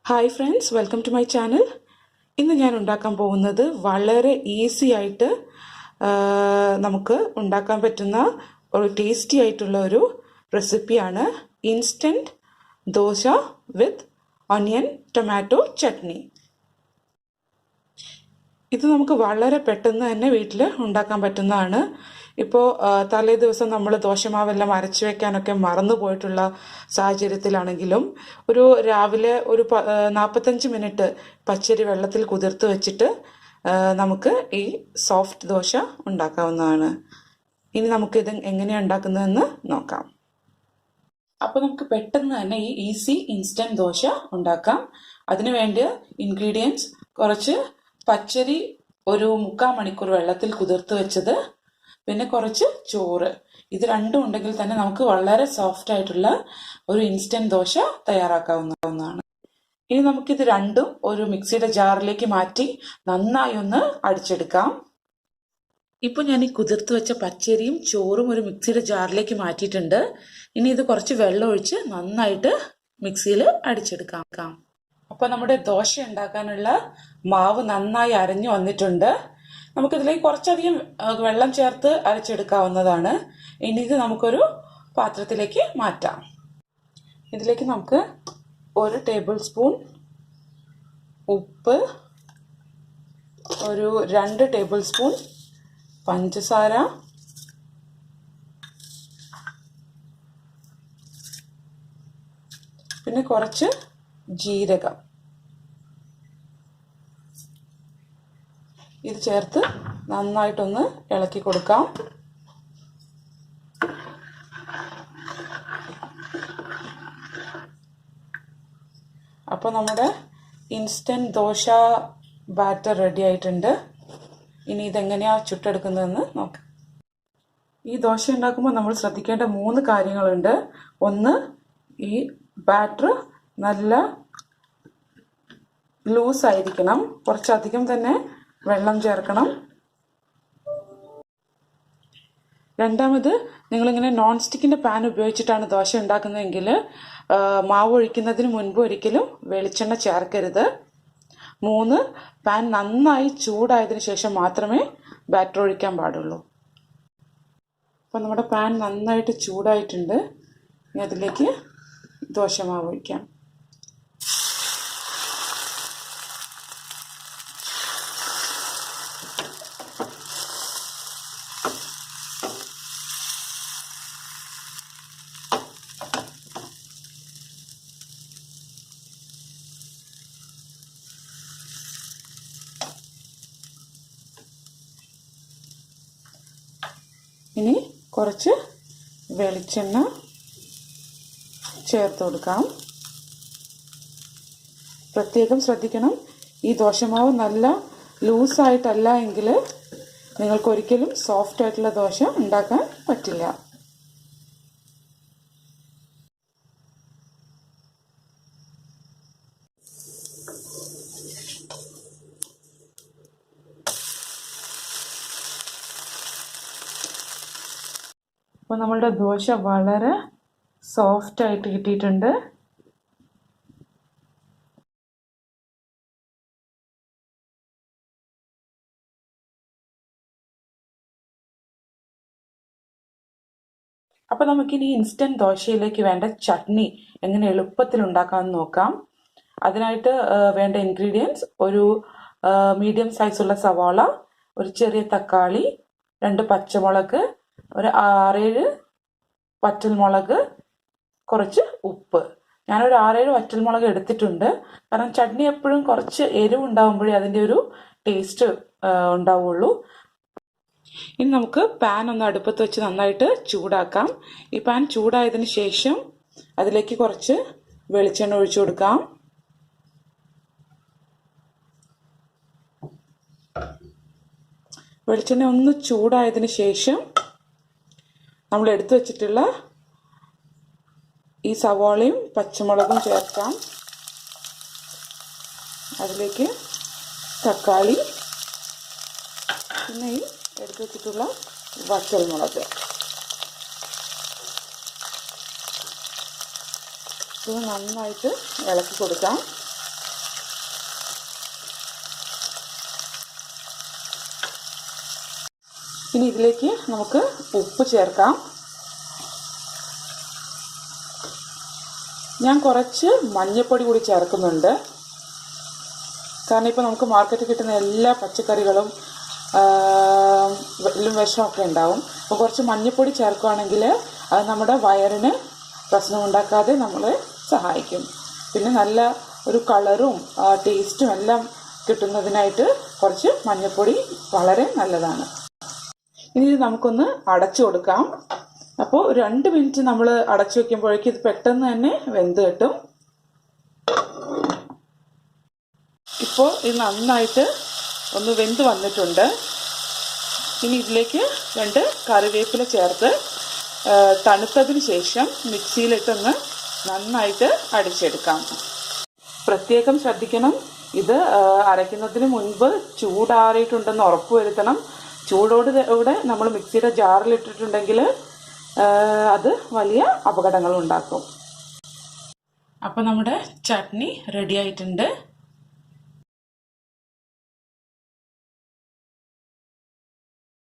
Hi friends, welcome to my channel. ഇന്ന് ഞാൻ ഉണ്ടാക്കാൻ പോകുന്നത് വളരെ ഈസി ആയിട്ട് നമുക്ക് ഉണ്ടാക്കാൻ പറ്റുന്ന ഒരു ടേസ്റ്റി ആയിട്ടുള്ള ഒരു റെസിപ്പിയാണ് ഇൻസ്റ്റൻറ്റ് ദോശ വിത്ത് ഓണിയൻ ടൊമാറ്റോ ചട്നി. ഇത് നമുക്ക് വളരെ പെട്ടെന്ന് തന്നെ വീട്ടിൽ ഉണ്ടാക്കാൻ പറ്റുന്നതാണ്. ഇപ്പോൾ തലേ ദിവസം നമ്മൾ ദോശമാവെല്ലാം അരച്ചു വെക്കാനൊക്കെ മറന്നു പോയിട്ടുള്ള സാഹചര്യത്തിലാണെങ്കിലും രാവിലെ ഒരു 45 മിനിറ്റ് പച്ചരി വെള്ളത്തിൽ കുതിർത്ത് വെച്ചിട്ട് നമുക്ക് ഈ സോഫ്റ്റ് ദോശ ഉണ്ടാക്കാവുന്നതാണ്. ഇനി നമുക്കിത് എങ്ങനെയാണ് ഉണ്ടാക്കുന്നതെന്ന് നോക്കാം. അപ്പോൾ നമുക്ക് പെട്ടെന്ന് തന്നെ ഈ ഈസി ഇൻസ്റ്റൻറ്റ് ദോശ ഉണ്ടാക്കാം. അതിനു വേണ്ട ഇൻഗ്രീഡിയൻസ്: കുറച്ച് പച്ചരി ഒരു 3/4 മണിക്കൂർ വെള്ളത്തിൽ കുതിർത്ത് വെച്ചത്, പിന്നെ കുറച്ച് ചോറ്. ഇത് രണ്ടും ഉണ്ടെങ്കിൽ തന്നെ നമുക്ക് വളരെ സോഫ്റ്റ് ആയിട്ടുള്ള ഒരു ഇൻസ്റ്റൻറ്റ് ദോശ തയ്യാറാക്കാവുന്നതാണ്. ഇനി നമുക്കിത് രണ്ടും ഒരു മിക്സിയുടെ ജാറിലേക്ക് മാറ്റി നന്നായി ഒന്ന് അടിച്ചെടുക്കാം. ഇപ്പോൾ ഞാൻ ഈ കുതിർത്ത് വെച്ച പച്ചരിയും ചോറും ഒരു മിക്സിയുടെ ജാറിലേക്ക് മാറ്റിയിട്ടുണ്ട്. ഇനി ഇത് കുറച്ച് വെള്ളം ഒഴിച്ച് നന്നായിട്ട് മിക്സിയിൽ അടിച്ചെടുക്കാം. അപ്പോൾ നമ്മുടെ ദോശ ഉണ്ടാക്കാനുള്ള മാവ് നന്നായി അരഞ്ഞു വന്നിട്ടുണ്ട്. നമുക്കിതിലേക്ക് കുറച്ചധികം വെള്ളം ചേർത്ത് അരച്ചെടുക്കാവുന്നതാണ്. ഇനി ഇത് നമുക്കൊരു പാത്രത്തിലേക്ക് മാറ്റാം. ഇതിലേക്ക് നമുക്ക് 1 ടേബിൾ സ്പൂൺ ഉപ്പ്, ഒരു 2 ടേബിൾ സ്പൂൺ പഞ്ചസാര, പിന്നെ കുറച്ച് ജീരകം ഇത് ചേർത്ത് നന്നായിട്ടൊന്ന് ഇളക്കി കൊടുക്കാം. അപ്പോൾ നമ്മുടെ ഇൻസ്റ്റൻറ്റ് ദോശ ബാറ്റർ റെഡി ആയിട്ടുണ്ട്. ഇനി ഇതെങ്ങനെയാണ് ചുട്ടെടുക്കുന്നതെന്ന് നോക്കാം. ഈ ദോശ ഉണ്ടാക്കുമ്പോൾ നമ്മൾ ശ്രദ്ധിക്കേണ്ട 3 കാര്യങ്ങളുണ്ട്. ഒന്ന്, ഈ ബാറ്റർ നല്ല ലൂസ് ആയിരിക്കണം, കുറച്ചധികം തന്നെ വെള്ളം ചേർക്കണം. രണ്ടാമത്, നിങ്ങളിങ്ങനെ നോൺ സ്റ്റിക്കിൻ്റെ പാൻ ഉപയോഗിച്ചിട്ടാണ് ദോശ ഉണ്ടാക്കുന്നതെങ്കിൽ മാവ് ഒഴിക്കുന്നതിന് മുൻപ് ഒരിക്കലും വെളിച്ചെണ്ണ ചേർക്കരുത്. 3, പാൻ നന്നായി ചൂടായതിനു ശേഷം മാത്രമേ ബാറ്റർ ഒഴിക്കാൻ പാടുള്ളൂ. അപ്പോൾ നമ്മുടെ പാൻ നന്നായിട്ട് ചൂടായിട്ടുണ്ട്. ഇനി അതിലേക്ക് ദോശമാവ് ഒഴിക്കാം. ഇനി കുറച്ച് വെളിച്ചെണ്ണ ചേർത്ത് കൊടുക്കാം. പ്രത്യേകം ശ്രദ്ധിക്കണം, ഈ ദോശമാവ് നല്ല ലൂസായിട്ടല്ല എങ്കിൽ നിങ്ങൾക്കൊരിക്കലും സോഫ്റ്റ് ആയിട്ടുള്ള ദോശ ഉണ്ടാക്കാൻ പറ്റില്ല. അപ്പോൾ നമ്മളുടെ ദോശ വളരെ സോഫ്റ്റ് ആയിട്ട് കിട്ടിയിട്ടുണ്ട്. അപ്പോൾ നമുക്കിനി ഇൻസ്റ്റൻറ്റ് ദോശയിലേക്ക് വേണ്ട ചട്നി എങ്ങനെ എളുപ്പത്തിൽ ഉണ്ടാക്കാമെന്ന് നോക്കാം. അതിനായിട്ട് വേണ്ട ഇൻഗ്രീഡിയൻസ്: ഒരു മീഡിയം സൈസുള്ള സവാള, ഒരു ചെറിയ തക്കാളി, 2 പച്ചമുളക്, ഒരു 6-7 വറ്റൽമുളക്, കുറച്ച് ഉപ്പ്. ഞാനൊരു 6-7 വറ്റൽമുളക് എടുത്തിട്ടുണ്ട്. കാരണം ചട്നി എപ്പോഴും കുറച്ച് എരിവ് ഉണ്ടാകുമ്പോഴേ അതിൻ്റെ ഒരു ടേസ്റ്റ് ഉണ്ടാവുള്ളൂ. ഇനി നമുക്ക് പാൻ ഒന്ന് അടുപ്പത്ത് വെച്ച് നന്നായിട്ട് ചൂടാക്കാം. ഈ പാൻ ചൂടായതിന് ശേഷം അതിലേക്ക് കുറച്ച് വെളിച്ചെണ്ണ ഒഴിച്ചു കൊടുക്കാം. വെളിച്ചെണ്ണ ഒന്ന് ചൂടായതിന് ശേഷം നമ്മൾ എടുത്തു വെച്ചിട്ടുള്ള ഈ സവാളയും പച്ചമുളകും ചേർക്കാം. അതിലേക്ക് തക്കാളി, പിന്നെ ഈ എടുത്തു വെച്ചിട്ടുള്ള വറ്റൽമുളക്. ഇത് നന്നായിട്ട് ഇളക്കി കൊടുക്കാം. ഇനി ഇതിലേക്ക് നമുക്ക് ഉപ്പ് ചേർക്കാം. ഞാൻ കുറച്ച് മഞ്ഞൾപ്പൊടി കൂടി ചേർക്കുന്നുണ്ട്. കാരണം ഇപ്പോൾ നമുക്ക് മാർക്കറ്റിൽ കിട്ടുന്ന എല്ലാ പച്ചക്കറികളും വിഷമൊക്കെ ഉണ്ടാവും. അപ്പോൾ കുറച്ച് മഞ്ഞൾപ്പൊടി ചേർക്കുകയാണെങ്കിൽ അത് നമ്മുടെ വയറിന് പ്രശ്നമുണ്ടാക്കാതെ നമ്മളെ സഹായിക്കും. പിന്നെ നല്ല ഒരു കളറും ടേസ്റ്റും എല്ലാം കിട്ടുന്നതിനായിട്ട് കുറച്ച് മഞ്ഞൾപ്പൊടി വളരെ നല്ലതാണ്. ഇനി ഇത് നമുക്കൊന്ന് അടച്ചു കൊടുക്കാം. അപ്പോൾ 2 മിനിറ്റ് നമ്മൾ അടച്ചു വെക്കുമ്പോഴേക്കും ഇത് പെട്ടെന്ന് തന്നെ വെന്ത് കിട്ടും. ഇപ്പോൾ ഇത് നന്നായിട്ട് ഒന്ന് വെന്ത് വന്നിട്ടുണ്ട്. ഇനി ഇതിലേക്ക് 2 കറിവേപ്പില ചേർത്ത് തണുത്തതിന് ശേഷം മിക്സിയിലിട്ടൊന്ന് നന്നായിട്ട് അടിച്ചെടുക്കാം. പ്രത്യേകം ശ്രദ്ധിക്കണം, ഇത് അരയ്ക്കുന്നതിന് മുൻപ് ചൂടാറിയിട്ടുണ്ടെന്ന് ഉറപ്പുവരുത്തണം. ചൂടോടെ നമ്മൾ മിക്സിയുടെ ജാറിലിട്ടിട്ടുണ്ടെങ്കിൽ അത് വലിയ അപകടങ്ങൾ ഉണ്ടാക്കും. അപ്പോൾ നമ്മുടെ ചട്നി റെഡി ആയിട്ടുണ്ട്.